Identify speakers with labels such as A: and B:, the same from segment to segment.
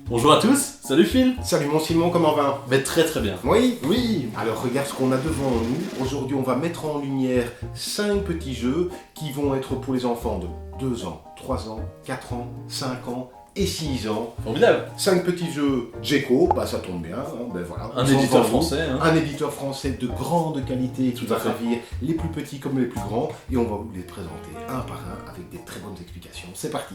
A: Bonjour à tous, salut Phil.
B: Salut mon Simon, comment va?
A: Mais très bien.
B: Oui. Alors regarde ce qu'on a devant nous. Aujourd'hui, on va mettre en lumière 5 petits jeux qui vont être pour les enfants de 2 ans, 3 ans, 4 ans, 5 ans et 6 ans.
A: Formidable.
B: 5 petits jeux Djeco, bah ça tombe bien, hein, ben voilà.
A: Un éditeur français. Hein.
B: Un éditeur français de grande qualité qui
A: Tout à
B: va
A: fait.
B: ravir les plus petits comme les plus grands. Et on va vous les présenter un par un avec des très bonnes explications. C'est parti.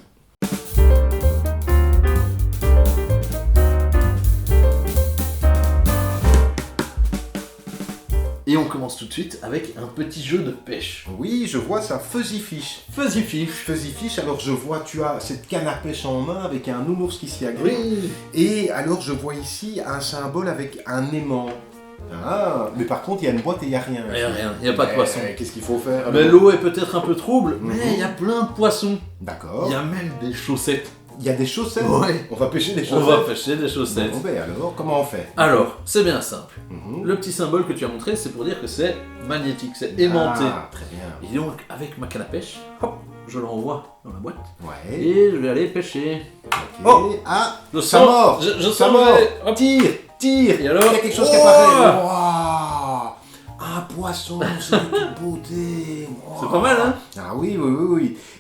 A: Et on commence tout de suite avec un petit jeu de pêche.
B: Oui, je vois ça, Fuzzy Fish.
A: Fuzzy Fish.
B: Fuzzy Fish, alors je vois, tu as cette canne à pêche en main avec un nounours qui s'y agrippe.
A: Oui.
B: Et alors je vois ici un symbole avec un aimant. Ah, mais par contre il y a une boîte et il n'y a rien.
A: Il n'y a rien, il n'y a pas de poisson.
B: Qu'est-ce qu'il faut faire
A: Mais
B: alors?
A: l'eau est peut-être un peu trouble,
B: Mhm.
A: mais il y a plein de poissons.
B: D'accord.
A: Il y a même des chaussettes.
B: Il y a des chaussettes.
A: Ouais.
B: On va pêcher des
A: On
B: chaussettes.
A: va pêcher des chaussettes.
B: Bon, ben alors, comment on fait?
A: Alors, c'est bien simple.
B: Mhm.
A: Le petit symbole que tu as montré, c'est pour dire que c'est magnétique, c'est aimanté.
B: Ah, très bien.
A: Et donc, avec ma canne à pêche, hop, je l'envoie dans la boîte.
B: Ouais.
A: Et je vais aller pêcher.
B: Ok.
A: Oh.
B: Ah,
A: Je
B: ça
A: sens-
B: mord.
A: je
B: Ça
A: sens
B: mord.
A: Hop.
B: Tire.
A: Et alors
B: Il y a quelque chose qui
A: Oh.
B: apparaît. Waouh. Un poisson, c'est de toute beauté.
A: C'est pas mal, hein?
B: Ah oui.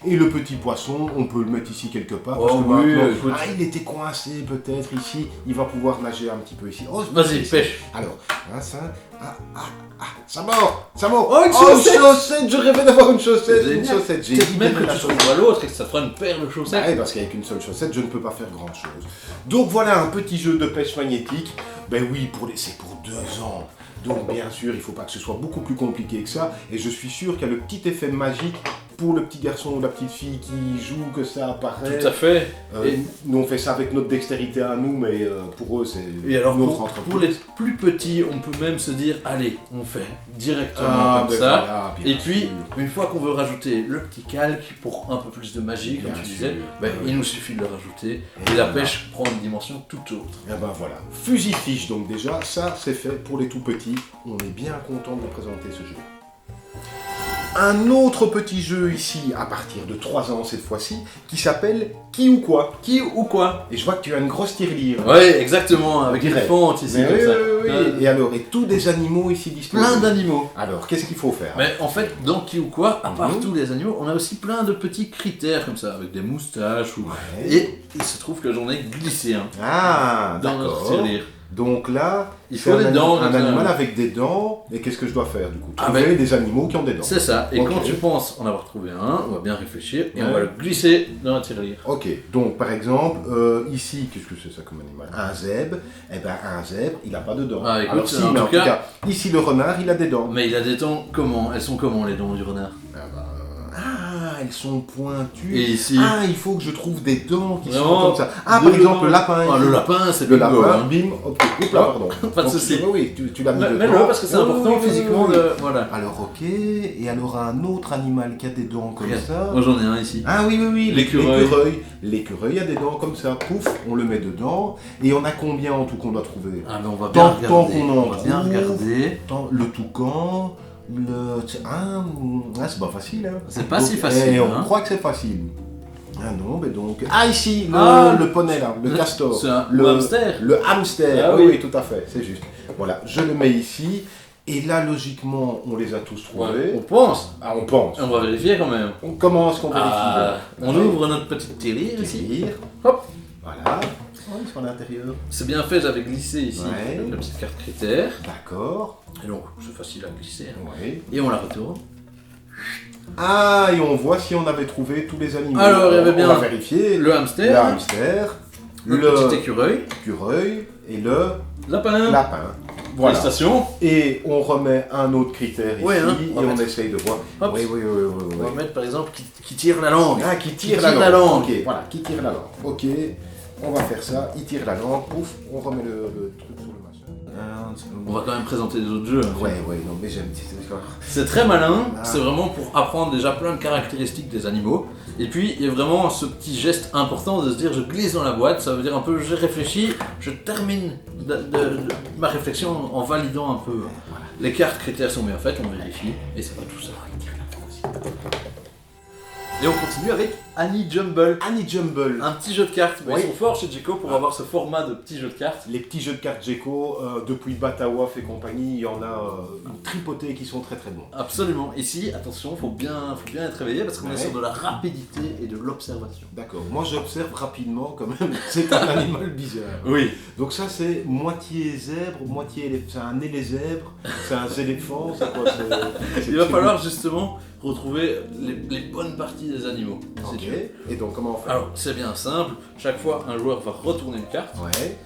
B: Et le petit poisson, on peut le mettre ici quelque part.
A: Oh
B: parce que
A: oui,
B: maintenant-
A: écoute.
B: Ah, il était coincé peut-être ici. Il va pouvoir nager un petit peu ici. Oh,
A: Vas-y, pêche.
B: Alors, ça ça mord.
A: Oh, une chaussette.
B: chaussette. Je rêvais d'avoir une chaussette.
A: C'est
B: Une
A: génial.
B: chaussette. J'ai
A: Peut-être même
B: libéré
A: que
B: la
A: tu
B: chaussette.
A: trouveras l'autre et que ça fera une paire de
B: Ah
A: chaussettes.
B: ouais, parce qu'avec une seule chaussette, je ne peux pas faire grand chose. Donc voilà un petit jeu de pêche magnétique. Ben oui, c'est pour 2 ans. Donc bien sûr, il ne faut pas que ce soit beaucoup plus compliqué que ça. Et je suis sûr qu'il y a le petit effet magique pour le petit garçon ou la petite fille qui joue, que ça apparaît.
A: Tout à fait. Et-
B: Nous, on fait ça avec notre dextérité à nous, mais pour eux, c'est
A: Et alors,
B: notre
A: pour
B: entreprise.
A: les plus petits, on peut même se dire, allez, on fait directement
B: Ah,
A: comme
B: ben
A: ça.
B: voilà, bien
A: Et puis,
B: sûr.
A: une fois qu'on veut rajouter le petit calque pour un peu plus de magie, comme
B: Bien
A: tu
B: sûr.
A: disais, ben,
B: Oui.
A: il nous suffit de le rajouter.
B: Et
A: Et la
B: voilà.
A: pêche prend une dimension tout autre.
B: Et ben voilà, Fuzzy Fish, donc déjà, ça c'est fait pour les tout petits. On est bien content de présenter ce jeu. Un autre petit jeu ici, à partir de 3 ans cette fois-ci, qui s'appelle Qui ou quoi.
A: Qui ou quoi?
B: Et je vois que tu as une grosse tirelire.
A: Ouais, exactement, avec une
B: Direct.
A: fente ici,
B: Mais
A: comme
B: oui,
A: ça.
B: oui. Et alors, et tous des animaux ici disponibles.
A: Plein d'animaux.
B: Alors, qu'est-ce qu'il faut faire?
A: Mais en fait, dans qui ou quoi, à part
B: Mhm.
A: tous les animaux, on a aussi plein de petits critères comme ça, avec des moustaches ou...
B: Ouais.
A: Et il se trouve que j'en ai glissé un
B: Ah,
A: dans notre
B: d'accord.
A: tirelire.
B: Donc là,
A: Il
B: c'est
A: faut
B: un,
A: des dents,
B: un
A: donc,
B: animal avec des dents. Et qu'est-ce que je dois faire du coup?
A: Ah,
B: Trouver
A: ben,
B: des animaux qui ont des dents.
A: C'est ça, et
B: Ok.
A: quand tu penses en avoir trouvé un, on va bien réfléchir et on
B: Ouais.
A: va le glisser dans la tirelire.
B: Ok, donc par exemple, ici, qu'est-ce que c'est ça comme animal? Un zèbre, eh ben un zèbre, il n'a pas de dents.
A: Ah, écoute,
B: Alors si,
A: en
B: mais
A: tout
B: en tout
A: cas-
B: cas, ici le renard, il a des dents.
A: Mais il a des dents comment? Elles sont comment les dents du renard?
B: Elles sont pointues.
A: Et ici?
B: Ah, il faut que je trouve des dents qui sont
A: Vraiment
B: comme ça. Ah, par
A: deux
B: exemple,
A: dents.
B: le lapin.
A: Ah,
B: ici.
A: le lapin, c'est
B: Le
A: bingo,
B: lapin,
A: hein.
B: bim, hop, oups là, pardon.
A: Pas de
B: Donc,
A: souci.
B: Oui, tu l'as mis dedans.
A: Mets-le parce que c'est
B: Oui,
A: important
B: oui, oui,
A: physiquement
B: oui, oui.
A: de... Voilà.
B: Alors, ok, et alors un autre animal qui a des dents comme
A: Regarde,
B: ça.
A: moi j'en ai un ici.
B: Ah oui,
A: L'écureuil.
B: L'écureuil a des dents comme ça, pouf, on le met dedans. Et on a combien en tout qu'on doit trouver?
A: Ah mais on va bien
B: Tant
A: regarder.
B: qu'on en
A: On va bien
B: trouve.
A: regarder.
B: Le toucan, c'est pas facile, hein.
A: C'est pas
B: Donc,
A: si facile,
B: on
A: hein.
B: croit que c'est facile. Ah non, mais donc... Ah ici,
A: Ah,
B: le poney là, le castor.
A: C'est un
B: le
A: hamster.
B: Le hamster,
A: Ah
B: oui,
A: oui.
B: tout à fait, c'est juste. Voilà, je le mets ici. Et là, logiquement, on les a tous trouvés.
A: On pense.
B: Ah, on pense.
A: On va vérifier quand même.
B: On commence, qu'on vérifie.
A: Ah, on
B: Ouais.
A: ouvre notre petite tirelire ici.
B: Tirelire.
A: Hop.
B: Voilà. Ouais, sur l'intérieur.
A: C'est bien fait, j'avais glissé ici
B: Ouais.
A: la petite carte critère.
B: D'accord.
A: Et donc, c'est facile à glisser. hein.
B: Oui.
A: Et on la retourne.
B: Ah, et on voit si on avait trouvé tous les animaux.
A: Alors, il y avait bien
B: On va vérifier.
A: Le hamster,
B: Le hamster,
A: le petit écureuil,
B: écureuil et le
A: lapin.
B: lapin. Voilà.
A: Félicitations.
B: Et on remet un autre critère ici
A: Ouais, hein,
B: et
A: on va
B: on
A: mettre-
B: essaye de voir.
A: Hop.
B: Oui.
A: On va mettre par exemple qui tire la langue.
B: Ah, qui tire,
A: Qui tire la langue.
B: Ok, voilà, qui tire la langue. Ok, on va faire ça. Il tire la langue, pouf, on remet le truc sur le machin.
A: On va quand même présenter les autres jeux. hein.
B: Ouais, non, mais j'aime.
A: C'est très malin,
B: Ah.
A: c'est vraiment pour apprendre déjà plein de caractéristiques des animaux. Et puis il y a vraiment ce petit geste important de se dire je glisse dans la boîte, ça veut dire un peu j'ai réfléchi, je termine de ma réflexion en validant un peu. Les cartes critères sont bien faites, on vérifie, et ça va tout ça. Et on continue avec Annie Jumble.
B: Annie Jumble.
A: Un petit jeu de cartes.
B: Oui.
A: Ils sont forts chez Djeco pour avoir ce format de petit jeu de cartes.
B: Les petits jeux de cartes Djeco, depuis Batawaf et compagnie, il y en a une tripotée qui sont très très bons.
A: Absolument. Ici, attention, faut bien être réveillé parce qu'on est
B: Ouais.
A: sur de la rapidité et de l'observation.
B: D'accord, moi j'observe rapidement quand même, c'est un animal bizarre.
A: Oui.
B: Donc ça c'est moitié zèbre, moitié éléphant, c'est un élezèbre, c'est un éléphant, c'est quoi
A: Il va falloir justement retrouver les bonnes parties des animaux. si
B: Ok,
A: tu veux.
B: et donc comment on fait?
A: Alors, c'est bien simple. Chaque fois, un joueur va retourner une carte.
B: Ouais,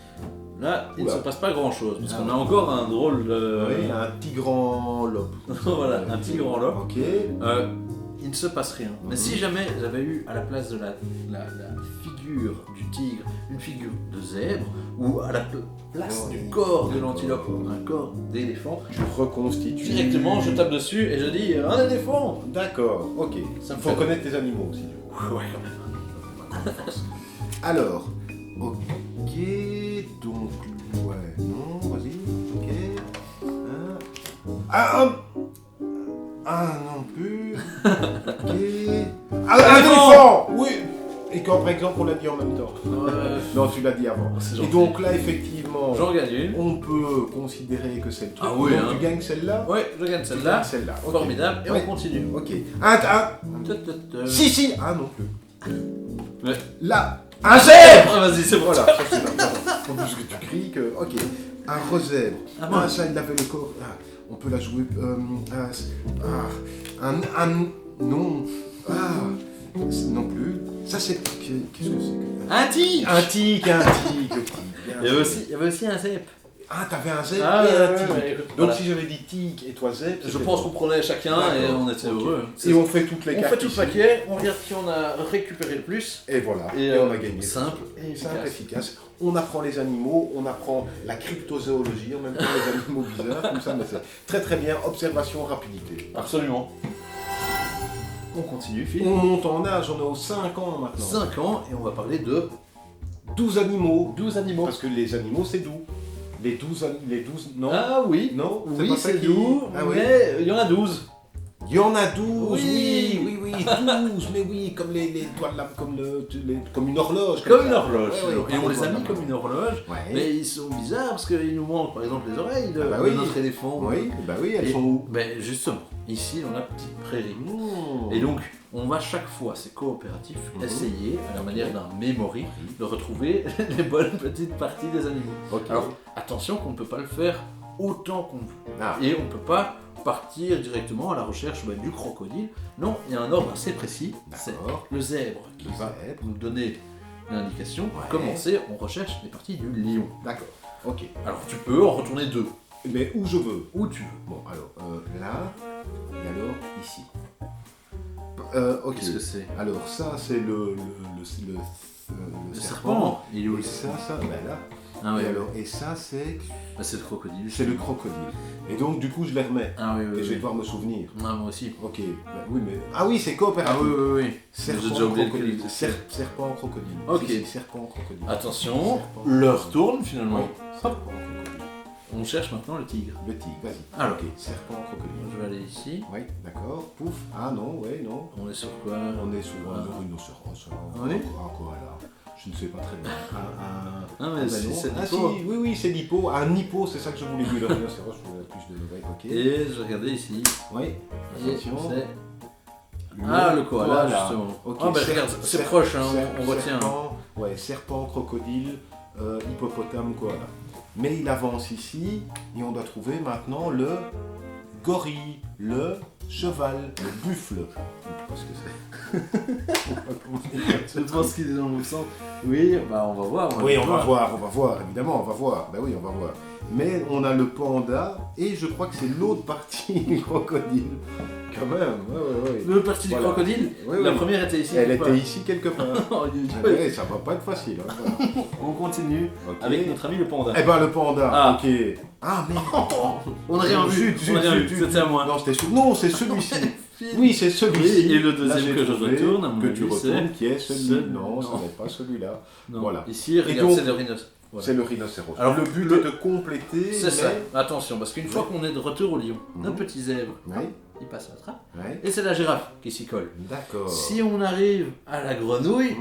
A: Là, il ne
B: Oula.
A: se passe pas grand chose parce
B: Ah.
A: qu'on a encore un drôle de.
B: oui, un tigre en lobe.
A: Voilà, un tigre en lobe.
B: Ok,
A: Il ne se passe rien. Mais si jamais j'avais eu à la place de la figure du tigre une figure de zèbre, ou à la place du corps de l'antilope un corps d'éléphant,
B: tu reconstitues.
A: directement je tape dessus et je dis un éléphant.
B: D'accord, ok.
A: Ça me
B: Faut
A: fait-
B: connaître tes animaux aussi. du coup.
A: Ouais, quand même.
B: Alors, ok, donc, ouais, non, vas-y, ok. Non plus. Ok. Un éléphant. Oui. Et quand par exemple on l'a dit en même temps. Non, tu l'as dit avant.
A: C'est
B: Et
A: gentil.
B: donc là, effectivement,
A: J'en gagne une.
B: on peut considérer que c'est le truc.
A: Ah oui,
B: Donc,
A: hein.
B: tu gagnes celle-là.
A: Ouais, je gagne
B: Tu
A: celle-là.
B: gagnes celle-là. ok.
A: Formidable. Et
B: Ouais.
A: on continue.
B: Ok.
A: Ta-ta-ta.
B: Si. Ah non plus.
A: Ouais.
B: Là. Un zèbre.
A: Ah, vas-y, c'est bon.
B: Voilà, ça c'est là. Faut plus que tu cries que. Ok. Un rosèbre.
A: Ah bon.
B: Ça, il avait le corps. Ah, on peut la jouer. Non. Non plus. Ça, c'est. Qu'est-ce que c'est que.
A: Un tigre.
B: Un tigre.
A: Il y avait aussi un zèbre.
B: Ah, t'avais un zèbre
A: Ah,
B: et un
A: ouais,
B: tigre.
A: ouais, écoute,
B: Donc,
A: voilà.
B: si j'avais dit tigre et toi zèbre.
A: Je
B: c'était
A: pense
B: bon.
A: qu'on prenait chacun et
B: D'accord,
A: on était
B: ok.
A: heureux.
B: Et on fait toutes les
A: On
B: cartes.
A: fait tout le
B: ici.
A: paquet, on regarde qui on a récupéré le plus.
B: Et voilà.
A: Et
B: Et on a gagné.
A: simple et
B: Simple,
A: efficace.
B: efficace. On apprend les animaux, on apprend la cryptozoologie, en même temps les animaux bizarres, comme ça, mais c'est très très bien. Observation, rapidité.
A: Absolument. On continue, Phil.
B: On monte en âge, on est aux 5 ans maintenant.
A: 5 ans et on va parler de
B: 12 animaux.
A: 12 animaux.
B: Parce que les animaux, c'est doux. Les 12, non.
A: Ah oui.
B: Non,
A: Oui,
B: pas ça
A: c'est
B: qui-
A: doux,
B: Ah oui.
A: mais il y en a 12.
B: Il y en a 12,
A: Oui.
B: oui, 12, mais oui, comme les toiles là, comme une horloge.
A: Comme une horloge.
B: Ouais, ouais,
A: Et on les a
B: voilà.
A: mis comme une horloge.
B: Ouais.
A: Mais ils sont bizarres parce qu'il nous manque par exemple les oreilles de,
B: Ah bah
A: de
B: oui.
A: notre éléphant.
B: Oui, bah oui, elles
A: Et-
B: sont où?
A: Ben justement, ici on a petite prairie.
B: Mmh.
A: Et donc, on va chaque fois, c'est coopératif,
B: Mhm.
A: essayer, à la manière d'un memory, de retrouver les bonnes petites parties des animaux.
B: Ok.
A: Alors, attention qu'on ne peut pas le faire autant qu'on veut.
B: Ah.
A: Et on ne peut pas partir directement à la recherche du crocodile. Non, il y a un ordre assez précis. C'est
B: D'accord.
A: le zèbre qui
B: Le
A: va
B: zèbre.
A: nous donner l'indication. Pour
B: Ouais.
A: commencer, on recherche les parties du lion.
B: D'accord. Ok.
A: Alors, tu peux en retourner 2,
B: Mais où je veux.
A: où tu veux.
B: Bon, alors, là, et alors, ici. Ok.
A: Qu'est-ce que c'est?
B: Alors, ça, c'est le
A: serpent. Il est où
B: Et
A: le
B: ça,
A: serpent?
B: ben là.
A: Ah oui,
B: Et alors, et ça, c'est
A: c'est le crocodile.
B: le crocodile. Et donc, du coup, je les remets.
A: Ah oui, oui,
B: Et je vais
A: oui.
B: devoir me souvenir.
A: Ah, moi aussi.
B: Ok. Ben oui, mais. Ah oui, c'est coopératif.
A: Ah oui, oui, oui.
B: Serpent,
A: J'ai déjà oublié
B: crocodile.
A: lequel.
B: Serpent, crocodile.
A: Ok.
B: Si, si, serpent, crocodile.
A: Attention,
B: Serpent.
A: l'heure tourne finalement.
B: Oui. Serpent, crocodile.
A: On cherche maintenant le tigre.
B: Le tigre, vas-y.
A: Alors.
B: Ok, serpent, crocodile.
A: Je vais aller ici.
B: Oui, d'accord. Pouf. Ah non, ouais, non.
A: On est sur quoi?
B: On est sur un
A: Ah.
B: rhinocéros.
A: Oui.
B: Un koala. Je ne sais pas très bien.
A: Ah, mais
B: ben
A: c'est
B: non. Ah,
A: l'hippo.
B: si, oui, oui, c'est l'hippo. Un hippo, c'est ça que je voulais dire. Le rhinocéros, je voulais plus de nouvelles. Ok.
A: Et je regardais ici.
B: Oui,
A: Et
B: attention.
A: c'est. Ah, le koala, justement.
B: Ok,
A: Ah, bah regarde, c'est proche, hein, on retient.
B: Serpent, ouais, serpent, crocodile, hippopotame, koala. Mais il avance ici et on doit trouver maintenant le gorille, le cheval, le buffle. Je sais pas ce que
A: Je pense qu'il est dans le sens. Oui, bah on va voir.
B: Oui, on va voir, évidemment, on va voir. Ben oui, on va voir. Mais on a le panda et je crois que c'est l'autre partie du crocodile. Quand même, ouais.
A: L'autre partie du
B: Voilà.
A: crocodile,
B: Oui,
A: la
B: oui.
A: première était ici.
B: Elle
A: quelque
B: était ici quelque part.
A: part. Oh, Dieu,
B: Ah
A: Dieu.
B: ouais, ça va pas être facile. Hein, voilà.
A: On continue
B: Ok.
A: avec notre ami le panda.
B: Eh ben le panda,
A: Ah.
B: ok. Ah merde.
A: On n'a rien vu,
B: Zut,
A: on n'a rien
B: zut,
A: vu,
B: zut.
A: c'était à moi.
B: Non, non, c'est celui-ci. Oui, c'est celui-ci.
A: Oui, et le
B: Là,
A: deuxième
B: j'ai
A: que je
B: trouvé,
A: retourne, à mon
B: que
A: avis,
B: tu retournes, qui est
A: ce-
B: celui. Non,
A: non.
B: ce n'est pas celui-là.
A: Non.
B: Voilà.
A: Ici, regarde,
B: donc-
A: c'est le rhinocéros. Voilà.
B: C'est le rhinocéros.
A: Alors,
B: le but est de compléter.
A: C'est ça. Attention, parce qu'une fois
B: Oui.
A: qu'on est de retour au lion,
B: Mhm.
A: nos petits zèbres,
B: Oui.
A: il passe la trappe.
B: Ouais.
A: Et c'est la girafe qui s'y colle.
B: D'accord.
A: Si on arrive à la grenouille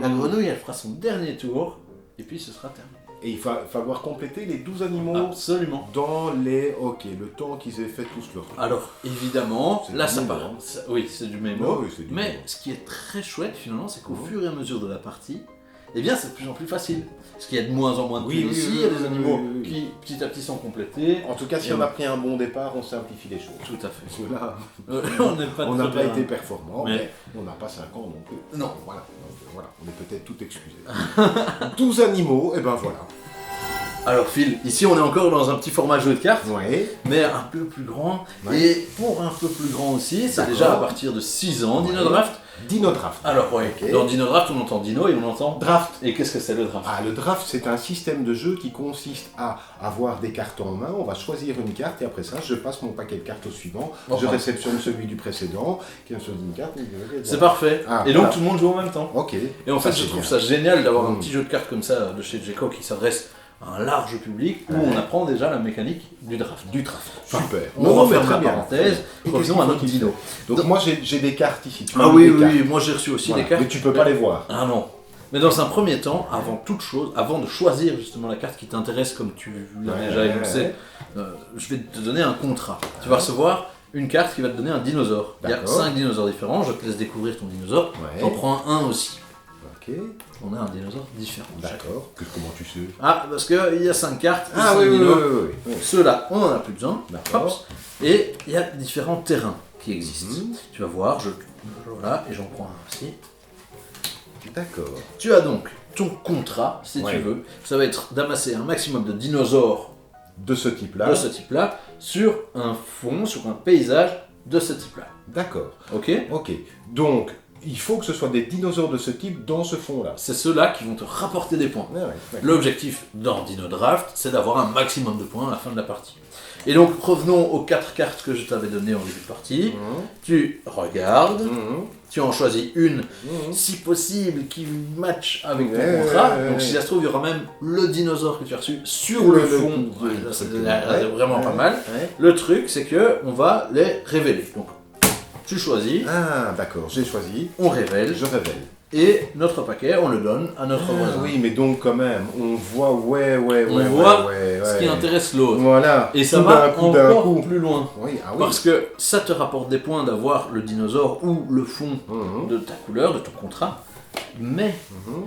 A: elle fera son dernier tour, et puis ce sera terminé.
B: Et il va falloir compléter les 12 animaux
A: Absolument.
B: dans les... Ok, le temps qu'ils aient fait tous leur truc.
A: Alors, évidemment,
B: C'est
A: là
B: du
A: ça
B: mémo,
A: part.
B: hein.
A: Oui, c'est du mémo.
B: Ah oui, c'est du
A: mais
B: mémo.
A: ce qui est très chouette finalement, c'est qu'au fur et à mesure de la partie, eh bien c'est de plus en plus facile. Parce qu'il y a de moins en moins de
B: Oui,
A: péripéties,
B: oui,
A: il y a
B: oui,
A: des
B: oui,
A: animaux
B: oui, oui.
A: qui petit à petit sont complétés.
B: En tout cas, si
A: Et
B: on
A: on-
B: a pris un bon départ, on simplifie les choses.
A: Tout à fait.
B: Parce que là,
A: On n'est pas
B: on n'a
A: très
B: pas
A: bien.
B: été performant,
A: Mais-
B: mais on n'a pas 5 ans non plus.
A: Non.
B: Voilà, donc, voilà, on est peut-être tout excusé. 12 animaux, et ben voilà.
A: Alors Phil, ici on est encore dans un petit format jeu de cartes,
B: Ouais.
A: mais un peu plus grand.
B: Ouais.
A: Et pour un peu plus grand aussi, c'est
B: D'accord.
A: déjà à partir de 6 ans, Dino
B: Ouais.
A: Draft.
B: Dino Draft.
A: Alors ouais,
B: Ok.
A: dans Dino Draft on entend Dino et on entend...
B: Draft.
A: Et qu'est-ce que c'est le draft?
B: Ah, le draft, c'est un système de jeu qui consiste à avoir des cartes en main. On va choisir une carte et après ça, je passe mon paquet de cartes au suivant.
A: Oh,
B: Je
A: pardon.
B: réceptionne celui du précédent, qui a choisi une carte.
A: C'est parfait.
B: Ah,
A: et donc
B: voilà.
A: tout le monde joue en même temps.
B: Ok.
A: Et en fait,
B: Ça,
A: je
B: c'est
A: trouve
B: bien.
A: ça génial d'avoir un
B: Mm.
A: petit jeu de cartes comme ça de chez Jeco qui s'adresse à un large public où
B: Ouais.
A: on apprend déjà la mécanique du draft.
B: Du draft. Super.
A: On referme la
B: très bien.
A: parenthèse,
B: Et
A: revenons
B: qu'est-ce
A: à
B: qu'il
A: notre
B: faut qu'il
A: Dino.
B: Donc
A: Donc-
B: moi, j'ai des cartes ici. Tu
A: Ah
B: vois,
A: oui,
B: des
A: oui,
B: cartes.
A: oui, moi j'ai reçu aussi
B: Voilà.
A: des cartes.
B: Mais tu peux pas les voir.
A: Ah non. Mais dans un premier temps, avant toute chose, avant de choisir justement la carte qui t'intéresse comme tu l'as
B: Ouais,
A: déjà
B: ouais,
A: énoncé,
B: ouais.
A: je vais te donner un contrat. Tu vas recevoir une carte qui va te donner un dinosaure. Il y a
B: D'accord.
A: 5 dinosaures différents, je te laisse découvrir ton dinosaure.
B: Ouais.
A: T'en prends un aussi.
B: Ok.
A: On a un dinosaure différent. chacun.
B: D'accord. Comment tu sais?
A: Ah, parce qu'il y a 5 cartes, et
B: Ah
A: cinq
B: oui, oui,
A: dinos.
B: oui, oui.
A: Ceux-là, on en a plus besoin.
B: D'accord.
A: Hop. Et il y a différents terrains qui existent.
B: Mhm.
A: Tu vas voir, voilà, et j'en prends un aussi.
B: D'accord.
A: Tu as donc ton contrat, si
B: Ouais.
A: tu veux. Ça va être d'amasser un maximum de dinosaures
B: De ce type-là.
A: de ce type-là sur un fond, sur un paysage de ce type-là.
B: D'accord.
A: Ok?
B: Ok. Donc, il faut que ce soit des dinosaures de ce type dans ce fond-là.
A: C'est ceux-là qui vont te rapporter des points.
B: Ouais, ouais, d'accord.
A: L'objectif dans Dino Draft, c'est d'avoir un maximum de points à la fin de la partie. Et donc, revenons aux 4 cartes que je t'avais données en début de partie.
B: Mhm.
A: Tu regardes,
B: Mhm.
A: tu en choisis une,
B: Mhm.
A: si possible, qui match avec ton
B: Ouais,
A: contrat.
B: ouais, ouais,
A: Donc,
B: ouais.
A: si ça se trouve, il y aura même le dinosaure que tu as reçu sur
B: Sur
A: le
B: le
A: fond.
B: coup,
A: Ouais,
B: ouais,
A: c'est
B: ouais,
A: vraiment
B: ouais,
A: pas mal.
B: ouais.
A: Le truc, c'est que on va les révéler. Donc, tu choisis,
B: Ah, d'accord, j'ai choisi.
A: on révèle,
B: Je révèle.
A: et notre paquet, on le donne à notre voisin.
B: Oui, mais donc quand même, on voit, ouais,
A: On voit
B: ouais,
A: ce qui
B: ouais.
A: intéresse l'autre.
B: Voilà.
A: Et ça
B: Tout
A: va
B: d'un coup, d'un
A: encore
B: coup.
A: plus loin.
B: Oui, ah oui.
A: Parce que ça te rapporte des points d'avoir le dinosaure ou le fond
B: Mhm.
A: de ta couleur, de ton contrat. Mais
B: Mhm.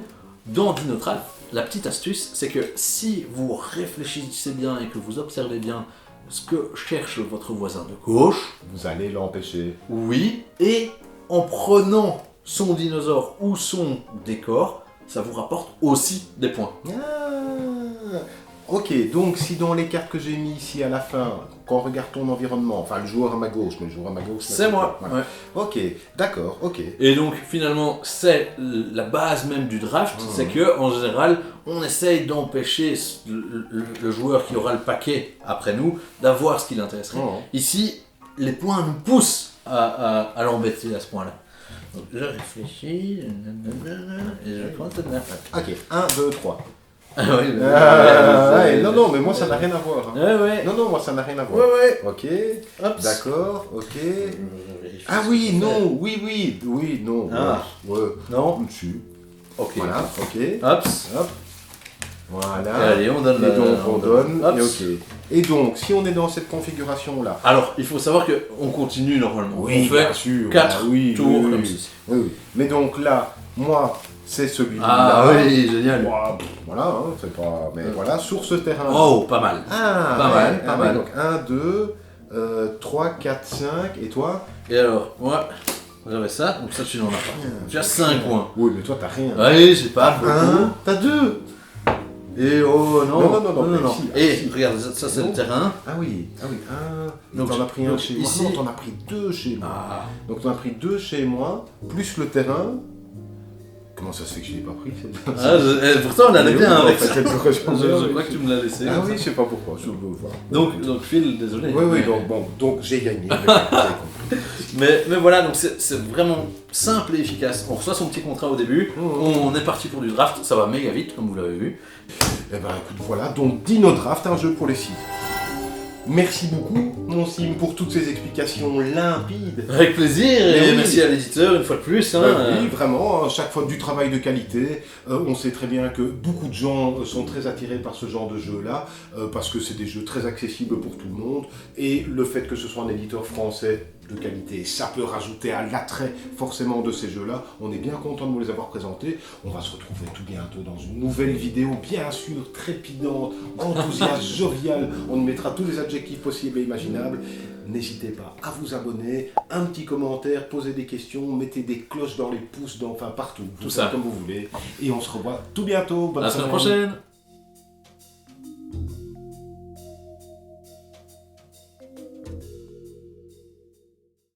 A: dans Dinodraft, la petite astuce, c'est que si vous réfléchissez bien et que vous observez bien ce que cherche votre voisin de gauche,
B: Vous allez l'empêcher.
A: oui, et en prenant son dinosaure ou son décor, ça vous rapporte aussi des points.
B: Ah. Ok, donc si dans les cartes que j'ai mis ici à la fin, quand on regarde ton environnement, enfin le joueur à ma gauche, mais le joueur à ma gauche... là,
A: C'est moi.
B: voilà.
A: Ouais.
B: Ok, d'accord, ok.
A: Et donc finalement, c'est la base même du draft,
B: Mhm.
A: c'est que en général, on essaye d'empêcher le joueur qui aura le paquet après nous d'avoir ce qui l'intéresserait.
B: Mhm.
A: Ici, les points nous poussent à l'embêter à ce point-là. Donc je réfléchis, nanana, et je prends celle-là.
B: Ok, 1, 2, 3.
A: Ah oui,
B: Ouais, non, non, mais moi ça n'a rien à voir. hein.
A: Ouais, ouais.
B: Non, non, moi ça n'a rien à
A: Ouais,
B: voir.
A: ouais.
B: Ok,
A: Hop.
B: d'accord, ok.
A: Je vérifie
B: Ah
A: ce
B: oui,
A: qu'on fait.
B: non, oui, non.
A: Ah.
B: Ouais,
A: Non.
B: dessus.
A: Ok.
B: Voilà, ok.
A: Hop.
B: Hop. Voilà.
A: Et allez, on donne
B: Et
A: la-
B: donc on donne,
A: Hop.
B: et ok. Et donc, si on est dans cette configuration-là,
A: Alors, il faut savoir qu'on continue normalement. on fait
B: bien sûr,
A: 4
B: bah oui,
A: tours
B: oui,
A: comme
B: oui.
A: ceci.
B: Oui, oui. Mais donc là, moi, c'est celui-là.
A: Ah oui, génial.
B: Ouah, pff, voilà, hein, c'est pas... Mais voilà, sur ce terrain.
A: Oh, pas mal.
B: Ah,
A: Pas
B: ouais,
A: mal,
B: ah
A: pas
B: ouais,
A: mal.
B: Donc 1, 2, 3, 4, 5, et toi?
A: Et alors, moi, j'avais ça, donc ça tu n'en as pas. Tu as 5 points.
B: Oui, mais toi t'as rien.
A: Oui, j'ai pas beaucoup.
B: 1, t'as 2.
A: Et oh non,
B: Non, mais si,
A: Et
B: si.
A: regarde, ça c'est
B: Non.
A: le terrain.
B: Ah oui, 1.
A: Donc,
B: Donc t'en as pris un
A: donc
B: chez
A: ici-
B: moi. Non, t'en as pris 2 chez moi.
A: Ah.
B: Donc t'en as pris 2 chez moi, plus le terrain. Comment ça se fait que je l'ai pas pris
A: Pourtant on allait bien avec ça.
B: Je
A: Je crois que tu me l'as laissé.
B: Ah
A: comme
B: oui,
A: ça.
B: je sais pas pourquoi. Voilà.
A: Donc Phil, désolé.
B: Oui, oui,
A: Mais-
B: donc bon, donc j'ai gagné. J'ai compris.
A: Mais voilà, donc c'est vraiment simple et efficace. On reçoit son petit contrat au début, on est parti pour du draft, ça va méga vite comme vous l'avez vu.
B: Eh ben écoute, voilà, donc Dino Draft, un jeu pour les filles. Merci beaucoup, mon Sim, pour toutes ces explications limpides.
A: Avec plaisir,
B: Mais
A: et
B: oui.
A: merci à l'éditeur une fois de plus. Hein.
B: Oui, vraiment, à chaque fois du travail de qualité. On sait très bien que beaucoup de gens sont très attirés par ce genre de jeu-là, parce que c'est des jeux très accessibles pour tout le monde. Et le fait que ce soit un éditeur français de qualité, ça peut rajouter à l'attrait forcément de ces jeux-là. On est bien content de vous les avoir présentés. On va se retrouver tout bientôt dans une nouvelle vidéo, bien sûr, trépidante, enthousiaste, joviale. On y mettra tous les adjectifs possibles et imaginables. N'hésitez pas à vous abonner, un petit commentaire, posez des questions, mettez des cloches dans les pouces, enfin partout.
A: Tout ça.
B: Comme vous voulez. Et on se revoit tout bientôt. Bonne
A: À la semaine
B: semaine.
A: prochaine.